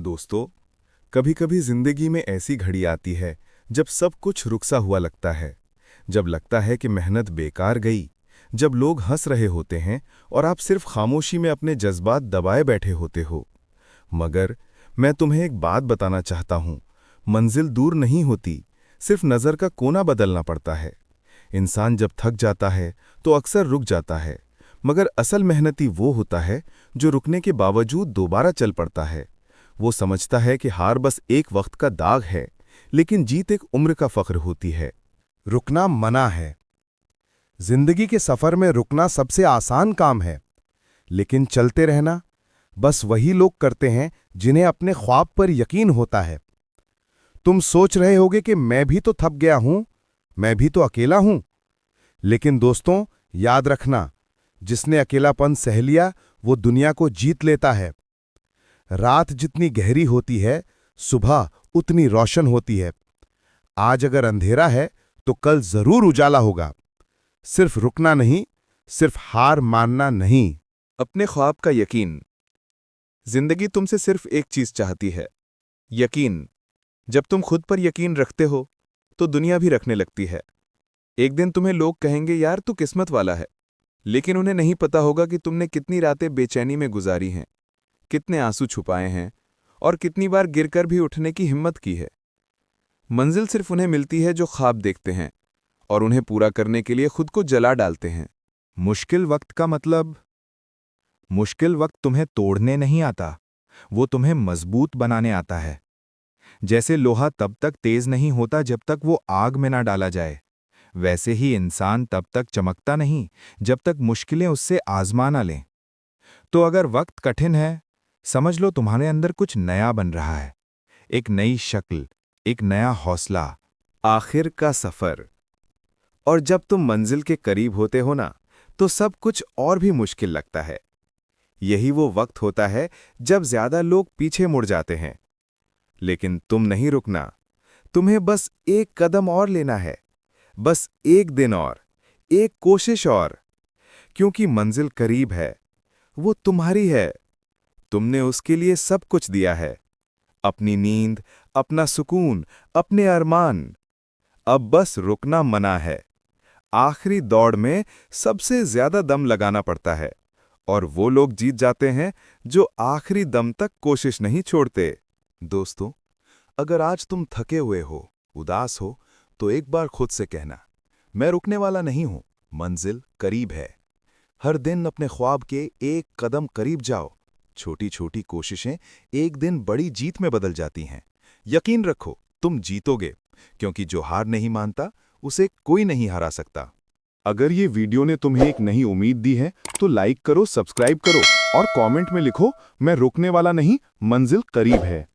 दोस्तों, कभी-कभी जिंदगी में ऐसी घड़ी आती है जब सब कुछ रुकसा हुआ लगता है, जब लगता है कि मेहनत बेकार गई, जब लोग हंस रहे होते हैं और आप सिर्फ खामोशी में अपने जज्बात दबाए बैठे होते हो। मगर मैं तुम्हें एक बात बताना चाहता हूं, मंजिल दूर नहीं होती, सिर्फ नज़र का कोना बदलना पड़ता है। इंसान जब थक जाता है तो अक्सर रुक जाता है, मगर असल मेहनती वो होता है जो रुकने के बावजूद दोबारा चल पड़ता है। वो समझता है कि हार बस एक वक्त का दाग है, लेकिन जीत एक उम्र का फख्र होती है। रुकना मना है। जिंदगी के सफर में रुकना सबसे आसान काम है, लेकिन चलते रहना बस वही लोग करते हैं जिन्हें अपने ख्वाब पर यकीन होता है। तुम सोच रहे होगे कि मैं भी तो थक गया हूं, मैं भी तो अकेला हूं। लेकिन दोस्तों, याद रखना, जिसने अकेलापन सह लिया वो दुनिया को जीत लेता है। रात जितनी गहरी होती है, सुबह उतनी रोशन होती है। आज अगर अंधेरा है तो कल जरूर उजाला होगा। सिर्फ रुकना नहीं, सिर्फ हार मानना नहीं। अपने ख्वाब का यकीन। जिंदगी तुमसे सिर्फ एक चीज चाहती है, यकीन। जब तुम खुद पर यकीन रखते हो तो दुनिया भी रखने लगती है। एक दिन तुम्हें लोग कहेंगे, यार तू किस्मत वाला है, लेकिन उन्हें नहीं पता होगा कि तुमने कितनी रातें बेचैनी में गुजारी हैं, कितने आंसू छुपाए हैं और कितनी बार गिरकर भी उठने की हिम्मत की है। मंजिल सिर्फ उन्हें मिलती है जो ख्वाब देखते हैं और उन्हें पूरा करने के लिए खुद को जला डालते हैं। मुश्किल वक्त का मतलब? मुश्किल वक्त तुम्हें तोड़ने नहीं आता, वो तुम्हें मजबूत बनाने आता है। जैसे लोहा तब तक तेज नहीं होता जब तक वो आग में ना डाला जाए, वैसे ही इंसान तब तक चमकता नहीं जब तक मुश्किलें उससे आजमा ना लें। तो अगर वक्त कठिन है, समझ लो तुम्हारे अंदर कुछ नया बन रहा है। एक नई शक्ल, एक नया हौसला। आखिर का सफर। और जब तुम मंजिल के करीब होते हो ना, तो सब कुछ और भी मुश्किल लगता है। यही वो वक्त होता है जब ज्यादा लोग पीछे मुड़ जाते हैं, लेकिन तुम नहीं रुकना। तुम्हें बस एक कदम और लेना है, बस एक दिन और, एक कोशिश और, क्योंकि मंजिल करीब है। वो तुम्हारी है, तुमने उसके लिए सब कुछ दिया है, अपनी नींद, अपना सुकून, अपने अरमान। अब बस रुकना मना है। आखिरी दौड़ में सबसे ज्यादा दम लगाना पड़ता है, और वो लोग जीत जाते हैं जो आखिरी दम तक कोशिश नहीं छोड़ते। दोस्तों, अगर आज तुम थके हुए हो, उदास हो, तो एक बार खुद से कहना, मैं रुकने वाला नहीं हूं, मंजिल करीब है। हर दिन अपने ख्वाब के एक कदम करीब जाओ। छोटी छोटी कोशिशें एक दिन बड़ी जीत में बदल जाती हैं। यकीन रखो, तुम जीतोगे, क्योंकि जो हार नहीं मानता उसे कोई नहीं हरा सकता। अगर ये वीडियो ने तुम्हें एक नई उम्मीद दी है तो लाइक करो, सब्सक्राइब करो और कमेंट में लिखो, मैं रुकने वाला नहीं, मंजिल करीब है।